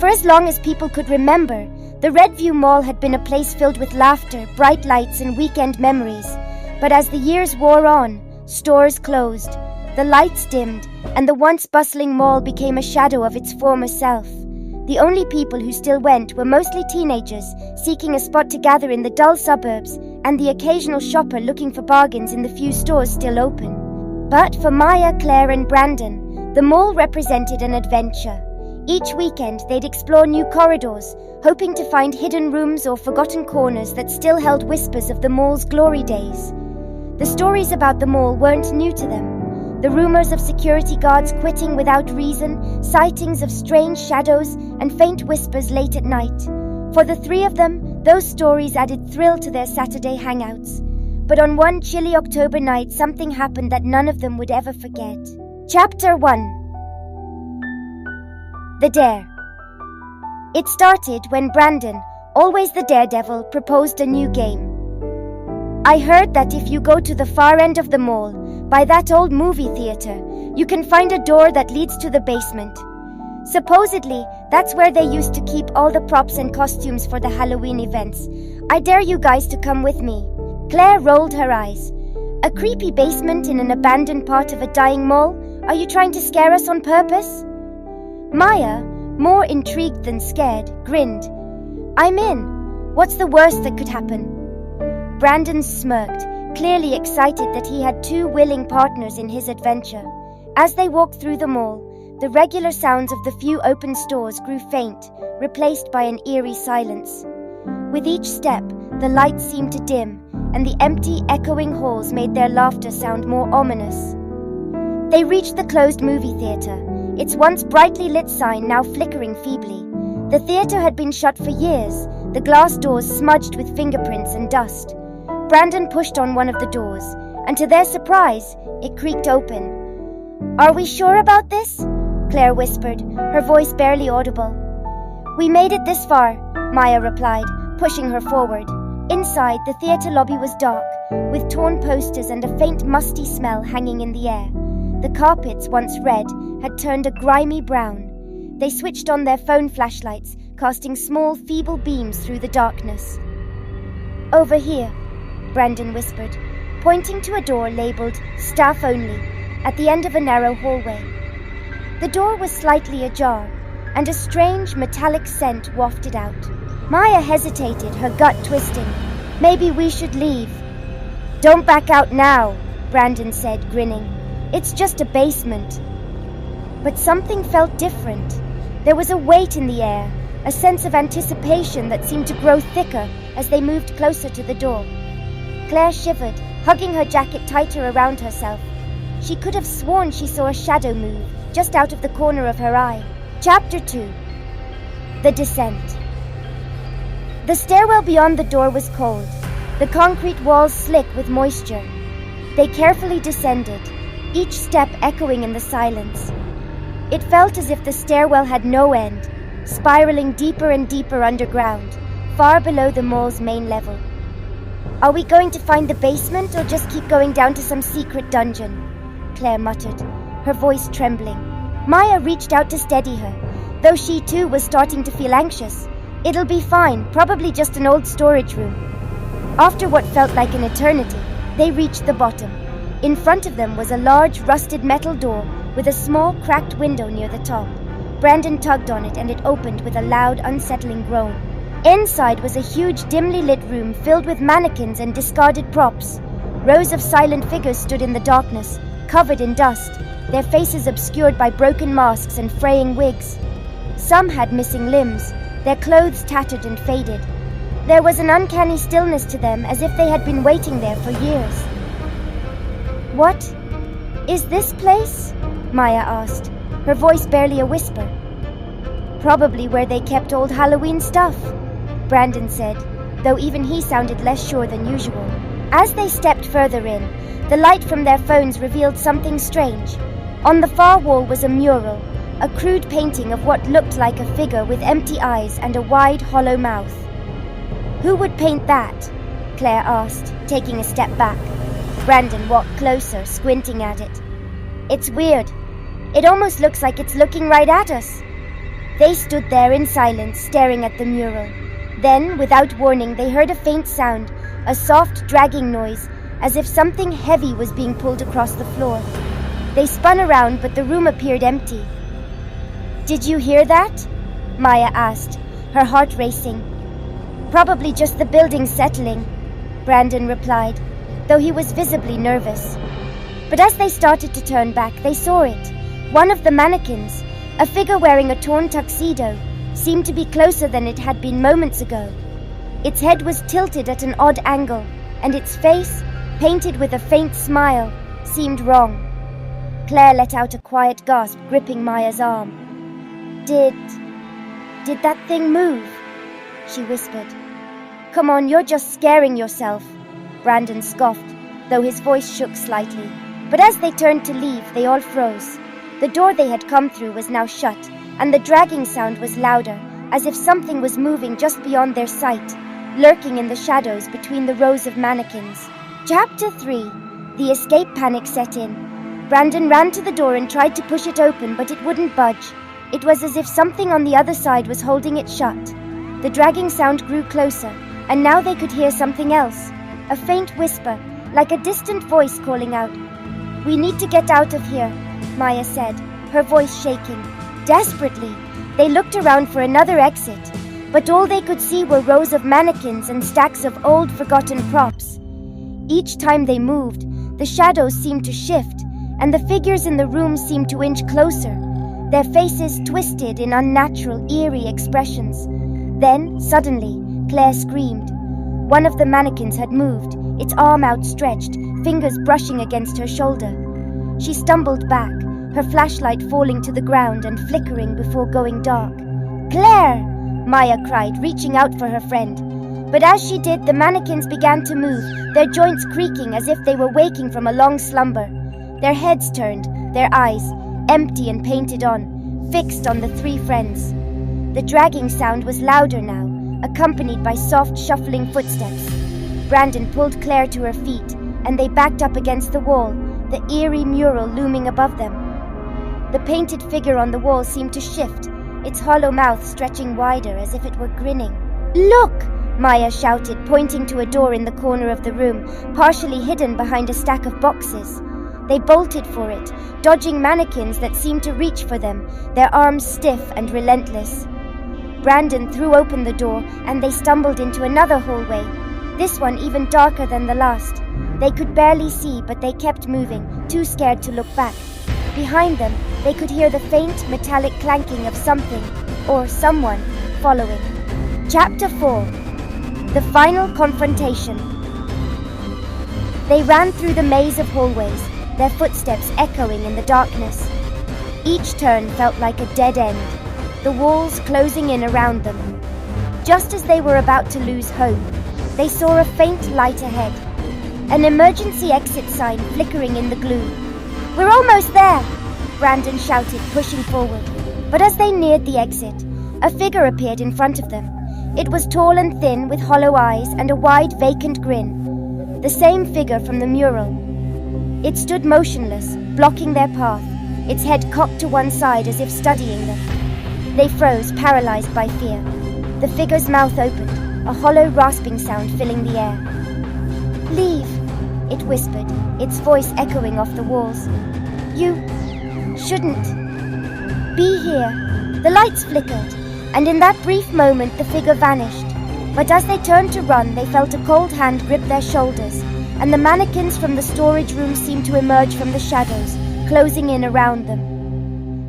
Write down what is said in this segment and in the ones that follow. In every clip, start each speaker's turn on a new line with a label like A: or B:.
A: For as long as people could remember, the Redview Mall had been a place filled with laughter, bright lights, and weekend memories. But as the years wore on, stores closed, the lights dimmed, and the once bustling mall became a shadow of its former self. The only people who still went were mostly teenagers, seeking a spot to gather in the dull suburbs, and the occasional shopper looking for bargains in the few stores still open. But for Maya, Claire, and Brandon, the mall represented an adventure. Each weekend, they'd explore new corridors, hoping to find hidden rooms or forgotten corners that still held whispers of the mall's glory days. The stories about the mall weren't new to them. The rumors of security guards quitting without reason, sightings of strange shadows, and faint whispers late at night. For the three of them, those stories added thrill to their Saturday hangouts. But on one chilly October night, something happened that none of them would ever forget. Chapter 1. The Dare. It started when Brandon, always the daredevil, proposed a new game. I heard that if you go to the far end of the mall, by that old movie theater, you can find a door that leads to the basement. Supposedly, that's where they used to keep all the props and costumes for the Halloween events. I dare you guys to come with me. Claire rolled her eyes. A creepy basement in an abandoned part of a dying mall? Are you trying to scare us on purpose? Maya, more intrigued than scared, grinned. I'm in. What's the worst that could happen? Brandon smirked, clearly excited that he had two willing partners in his adventure. As they walked through the mall, the regular sounds of the few open stores grew faint, replaced by an eerie silence. With each step, the lights seemed to dim, and the empty, echoing halls made their laughter sound more ominous. They reached the closed movie theater, its once brightly lit sign now flickering feebly. The theater had been shut for years, the glass doors smudged with fingerprints and dust. Brandon pushed on one of the doors, and to their surprise, it creaked open. Are we sure about this? Claire whispered, her voice barely audible. We made it this far, Maya replied, pushing her forward. Inside, the theater lobby was dark, with torn posters and a faint musty smell hanging in the air. The carpets, once red, had turned a grimy brown. They switched on their phone flashlights, casting small, feeble beams through the darkness. Over here, Brandon whispered, pointing to a door labeled Staff Only, at the end of a narrow hallway. The door was slightly ajar, and a strange metallic scent wafted out. Maya hesitated, her gut twisting. Maybe we should leave. Don't back out now, Brandon said, grinning. It's just a basement. But something felt different. There was a weight in the air, a sense of anticipation that seemed to grow thicker as they moved closer to the door. Claire shivered, hugging her jacket tighter around herself. She could have sworn she saw a shadow move, just out of the corner of her eye. Chapter 2. The Descent. The stairwell beyond the door was cold, the concrete walls slick with moisture. They carefully descended, each step echoing in the silence. It felt as if the stairwell had no end, spiraling deeper and deeper underground, far below the mall's main level. Are we going to find the basement or just keep going down to some secret dungeon? Claire muttered, her voice trembling. Maya reached out to steady her, though she too was starting to feel anxious. It'll be fine, probably just an old storage room. After what felt like an eternity, they reached the bottom. In front of them was a large, rusted metal door with a small, cracked window near the top. Brandon tugged on it and it opened with a loud, unsettling groan. Inside was a huge, dimly lit room filled with mannequins and discarded props. Rows of silent figures stood in the darkness, covered in dust, their faces obscured by broken masks and fraying wigs. Some had missing limbs, their clothes tattered and faded. There was an uncanny stillness to them, as if they had been waiting there for years. What? Is this place? Maya asked, her voice barely a whisper. Probably where they kept old Halloween stuff, Brandon said, though even he sounded less sure than usual. As they stepped further in, the light from their phones revealed something strange. On the far wall was a mural, a crude painting of what looked like a figure with empty eyes and a wide, hollow mouth. Who would paint that? Claire asked, taking a step back. Brandon walked closer, squinting at it. It's weird. It almost looks like it's looking right at us. They stood there in silence, staring at the mural. Then, without warning, they heard a faint sound, a soft, dragging noise, as if something heavy was being pulled across the floor. They spun around, but the room appeared empty. "Did you hear that?" Maya asked, her heart racing. "Probably just the building settling," Brandon replied, though he was visibly nervous. But as they started to turn back, they saw it. One of the mannequins, a figure wearing a torn tuxedo, seemed to be closer than it had been moments ago. Its head was tilted at an odd angle, and its face, painted with a faint smile, seemed wrong. Claire let out a quiet gasp, gripping Maya's arm. Did that thing move?" she whispered. "Come on, you're just scaring yourself," Brandon scoffed, though his voice shook slightly. But as they turned to leave, they all froze. The door they had come through was now shut, and the dragging sound was louder, as if something was moving just beyond their sight, lurking in the shadows between the rows of mannequins. Chapter 3. The escape panic set in. Brandon ran to the door and tried to push it open, but it wouldn't budge. It was as if something on the other side was holding it shut. The dragging sound grew closer, and now they could hear something else. A faint whisper, like a distant voice calling out. "We need to get out of here," Maya said, her voice shaking. Desperately, they looked around for another exit, but all they could see were rows of mannequins and stacks of old, forgotten props. Each time they moved, the shadows seemed to shift, and the figures in the room seemed to inch closer, their faces twisted in unnatural, eerie expressions. Then, suddenly, Claire screamed. One of the mannequins had moved, its arm outstretched, fingers brushing against her shoulder. She stumbled back, her flashlight falling to the ground and flickering before going dark. "Claire!" Maya cried, reaching out for her friend. But as she did, the mannequins began to move, their joints creaking as if they were waking from a long slumber. Their heads turned, their eyes, empty and painted on, fixed on the three friends. The dragging sound was louder now, accompanied by soft, shuffling footsteps. Brandon pulled Claire to her feet, and they backed up against the wall, the eerie mural looming above them. The painted figure on the wall seemed to shift, its hollow mouth stretching wider as if it were grinning. "Look!" Maya shouted, pointing to a door in the corner of the room, partially hidden behind a stack of boxes. They bolted for it, dodging mannequins that seemed to reach for them, their arms stiff and relentless. Brandon threw open the door, and they stumbled into another hallway, this one even darker than the last. They could barely see, but they kept moving, too scared to look back. Behind them, they could hear the faint, metallic clanking of something, or someone, following. Chapter 4. The Final Confrontation. They ran through the maze of hallways, their footsteps echoing in the darkness. Each turn felt like a dead end, the walls closing in around them. Just as they were about to lose hope, they saw a faint light ahead, an emergency exit sign flickering in the gloom. "We're almost there!" Brandon shouted, pushing forward. But as they neared the exit, a figure appeared in front of them. It was tall and thin, with hollow eyes and a wide, vacant grin. The same figure from the mural. It stood motionless, blocking their path, its head cocked to one side as if studying them. They froze, paralyzed by fear. The figure's mouth opened, a hollow rasping sound filling the air. "Leave," it whispered, its voice echoing off the walls. "You shouldn't be here." The lights flickered, and in that brief moment the figure vanished. But as they turned to run, they felt a cold hand grip their shoulders, and the mannequins from the storage room seemed to emerge from the shadows, closing in around them.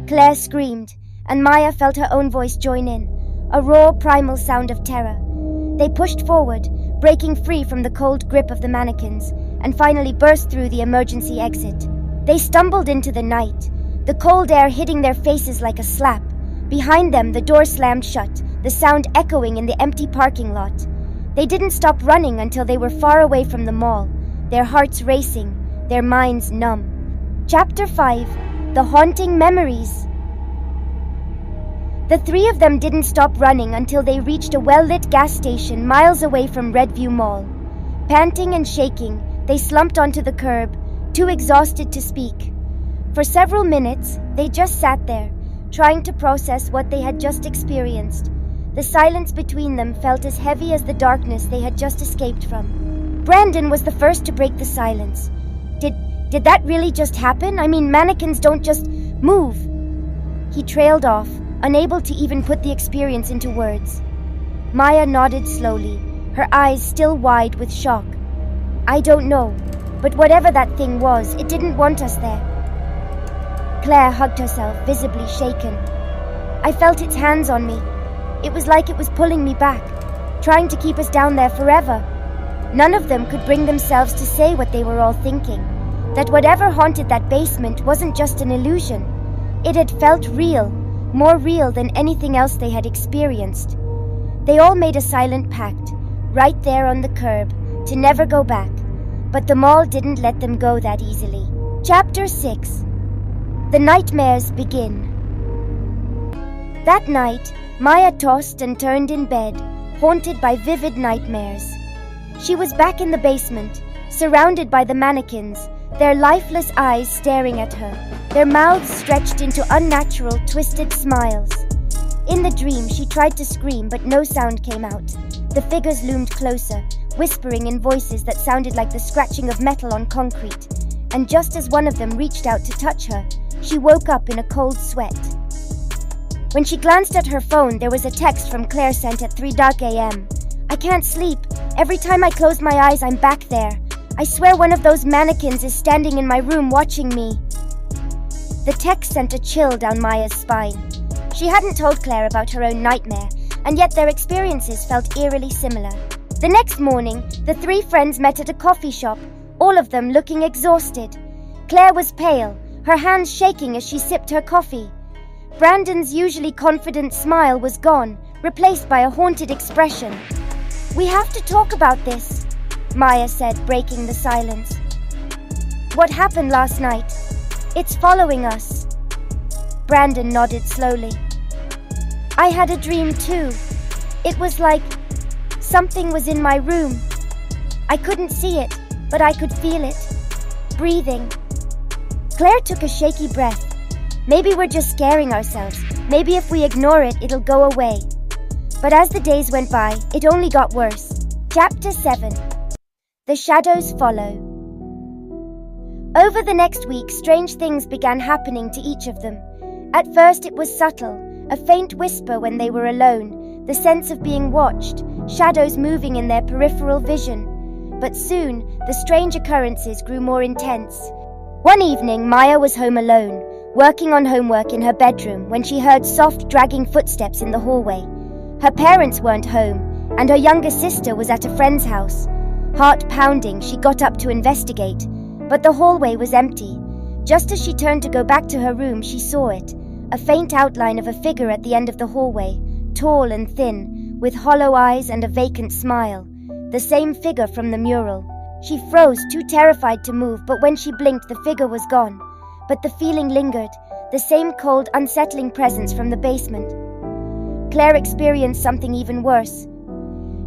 A: Claire screamed, and Maya felt her own voice join in, a raw, primal sound of terror. They pushed forward, breaking free from the cold grip of the mannequins, and finally burst through the emergency exit. They stumbled into the night, the cold air hitting their faces like a slap. Behind them, the door slammed shut, the sound echoing in the empty parking lot. They didn't stop running until they were far away from the mall, their hearts racing, their minds numb. Chapter 5. The Haunting Memories. The three of them didn't stop running until they reached a well-lit gas station miles away from Redview Mall. Panting and shaking, they slumped onto the curb, too exhausted to speak. For several minutes, they just sat there, trying to process what they had just experienced. The silence between them felt as heavy as the darkness they had just escaped from. Brandon was the first to break the silence. Did that really just happen? I mean, mannequins don't just move. He trailed off, unable to even put the experience into words. Maya nodded slowly, her eyes still wide with shock. I don't know, but whatever that thing was, it didn't want us there. Claire hugged herself, visibly shaken. I felt its hands on me. It was like it was pulling me back, trying to keep us down there forever. None of them could bring themselves to say what they were all thinking, that whatever haunted that basement wasn't just an illusion. It had felt real, more real than anything else they had experienced. They all made a silent pact, right there on the curb, to never go back, but the mall didn't let them go that easily. Chapter 6. The nightmares begin. That night, Maya tossed and turned in bed, haunted by vivid nightmares. She was back in the basement, surrounded by the mannequins, their lifeless eyes staring at her, their mouths stretched into unnatural, twisted smiles. In the dream, she tried to scream, but no sound came out. The figures loomed closer, whispering in voices that sounded like the scratching of metal on concrete. And just as one of them reached out to touch her, she woke up in a cold sweat. When she glanced at her phone, there was a text from Claire sent at 3 a.m. I can't sleep. Every time I close my eyes, I'm back there. I swear one of those mannequins is standing in my room watching me. The text sent a chill down Maya's spine. She hadn't told Claire about her own nightmare, and yet their experiences felt eerily similar. The next morning, the three friends met at a coffee shop, all of them looking exhausted. Claire was pale, her hands shaking as she sipped her coffee. Brandon's usually confident smile was gone, replaced by a haunted expression. We have to talk about this, Maya said, breaking the silence. What happened last night? It's following us. Brandon nodded slowly. I had a dream too. It was like something was in my room. I couldn't see it, but I could feel it. Breathing. Claire took a shaky breath. Maybe we're just scaring ourselves. Maybe if we ignore it, it'll go away. But as the days went by, it only got worse. Chapter 7. The shadows follow. Over the next week, strange things began happening to each of them. At first it was subtle, a faint whisper when they were alone, the sense of being watched, shadows moving in their peripheral vision. But soon, the strange occurrences grew more intense. One evening, Maya was home alone, working on homework in her bedroom when she heard soft, dragging footsteps in the hallway. Her parents weren't home, and her younger sister was at a friend's house. Heart pounding, she got up to investigate, but the hallway was empty. Just as she turned to go back to her room, she saw it, a faint outline of a figure at the end of the hallway, tall and thin, with hollow eyes and a vacant smile, the same figure from the mural. She froze, too terrified to move, but when she blinked, the figure was gone. But the feeling lingered, the same cold, unsettling presence from the basement. Claire experienced something even worse.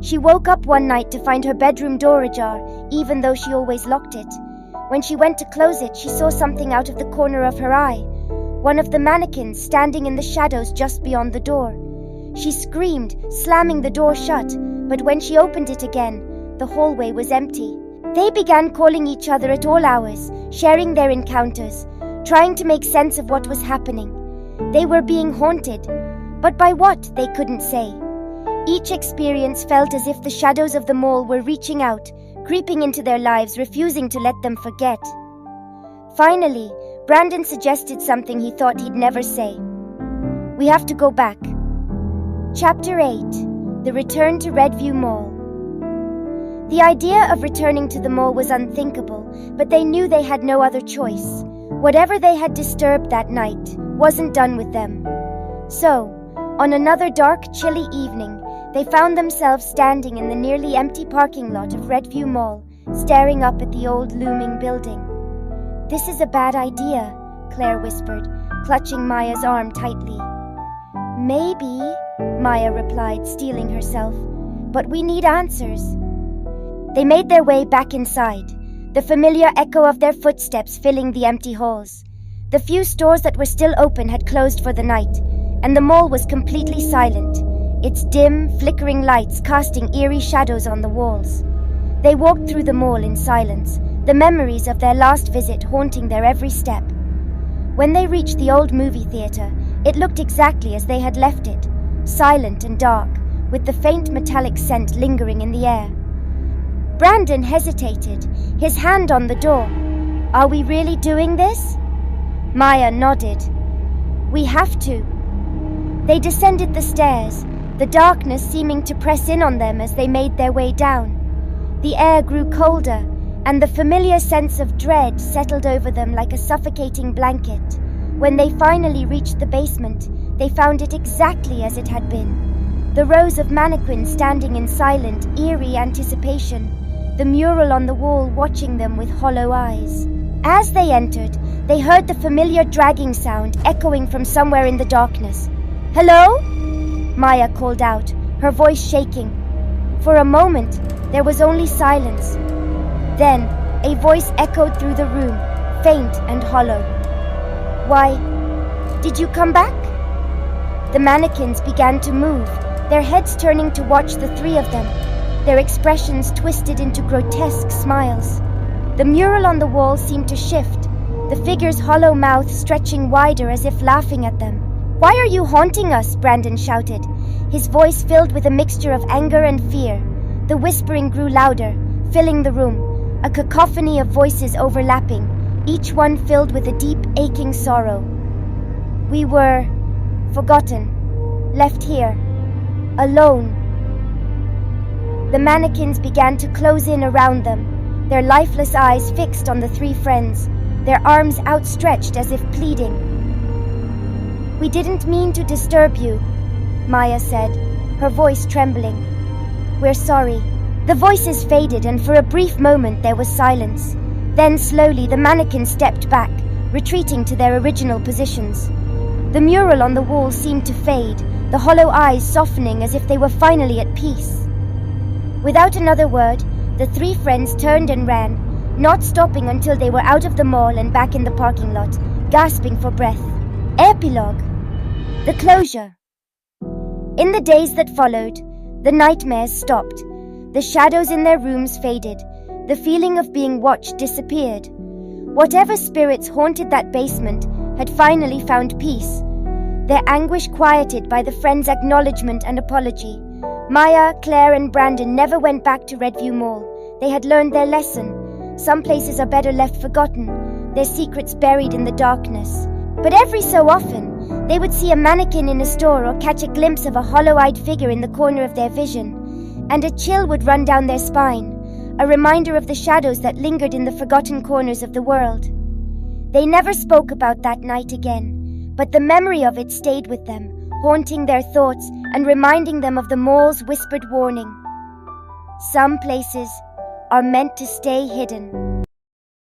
A: She woke up one night to find her bedroom door ajar, even though she always locked it. When she went to close it, she saw something out of the corner of her eye, one of the mannequins standing in the shadows just beyond the door. She screamed, slamming the door shut, but when she opened it again, the hallway was empty. They began calling each other at all hours, sharing their encounters, trying to make sense of what was happening. They were being haunted, but by what, they couldn't say. Each experience felt as if the shadows of the mall were reaching out, creeping into their lives, refusing to let them forget. Finally, Brandon suggested something he thought he'd never say. We have to go back. Chapter 8. The Return to Redview Mall. The idea of returning to the mall was unthinkable, but they knew they had no other choice. Whatever they had disturbed that night wasn't done with them. So, on another dark, chilly evening, they found themselves standing in the nearly empty parking lot of Redview Mall, staring up at the old looming building. This is a bad idea, Claire whispered, clutching Maya's arm tightly. Maybe, Maya replied, steeling herself, but we need answers. They made their way back inside, the familiar echo of their footsteps filling the empty halls. The few stores that were still open had closed for the night, and the mall was completely silent, its dim, flickering lights casting eerie shadows on the walls. They walked through the mall in silence, the memories of their last visit haunting their every step. When they reached the old movie theater, it looked exactly as they had left it, silent and dark, with the faint metallic scent lingering in the air. Brandon hesitated, his hand on the door. "Are we really doing this?" Maya nodded. "We have to." They descended the stairs, the darkness seeming to press in on them as they made their way down. The air grew colder, and the familiar sense of dread settled over them like a suffocating blanket. When they finally reached the basement, they found it exactly as it had been. The rows of mannequins standing in silent, eerie anticipation, the mural on the wall watching them with hollow eyes. As they entered, they heard the familiar dragging sound echoing from somewhere in the darkness. "Hello?" Maya called out, her voice shaking. For a moment, there was only silence. Then, a voice echoed through the room, faint and hollow. "Why, did you come back?" The mannequins began to move, their heads turning to watch the three of them, their expressions twisted into grotesque smiles. The mural on the wall seemed to shift, the figure's hollow mouth stretching wider as if laughing at them. "Why are you haunting us?" Brandon shouted, his voice filled with a mixture of anger and fear. The whispering grew louder, filling the room, a cacophony of voices overlapping, each one filled with a deep, aching sorrow. "We were forgotten, left here, alone." The mannequins began to close in around them, their lifeless eyes fixed on the three friends, their arms outstretched as if pleading. "We didn't mean to disturb you," Maya said, her voice trembling. "We're sorry." The voices faded, and for a brief moment there was silence. Then slowly the mannequins stepped back, retreating to their original positions. The mural on the wall seemed to fade, the hollow eyes softening as if they were finally at peace. Without another word, the three friends turned and ran, not stopping until they were out of the mall and back in the parking lot, gasping for breath. Epilogue. The closure. In the days that followed, the nightmares stopped. The shadows in their rooms faded. The feeling of being watched disappeared. Whatever spirits haunted that basement had finally found peace, their anguish quieted by the friends' acknowledgement and apology. Maya, Claire, and Brandon never went back to Redview Mall. They had learned their lesson. Some places are better left forgotten, their secrets buried in the darkness. But every so often, they would see a mannequin in a store or catch a glimpse of a hollow-eyed figure in the corner of their vision, and a chill would run down their spine, a reminder of the shadows that lingered in the forgotten corners of the world. They never spoke about that night again, but the memory of it stayed with them, haunting their thoughts and reminding them of the mall's whispered warning. Some places are meant to stay hidden.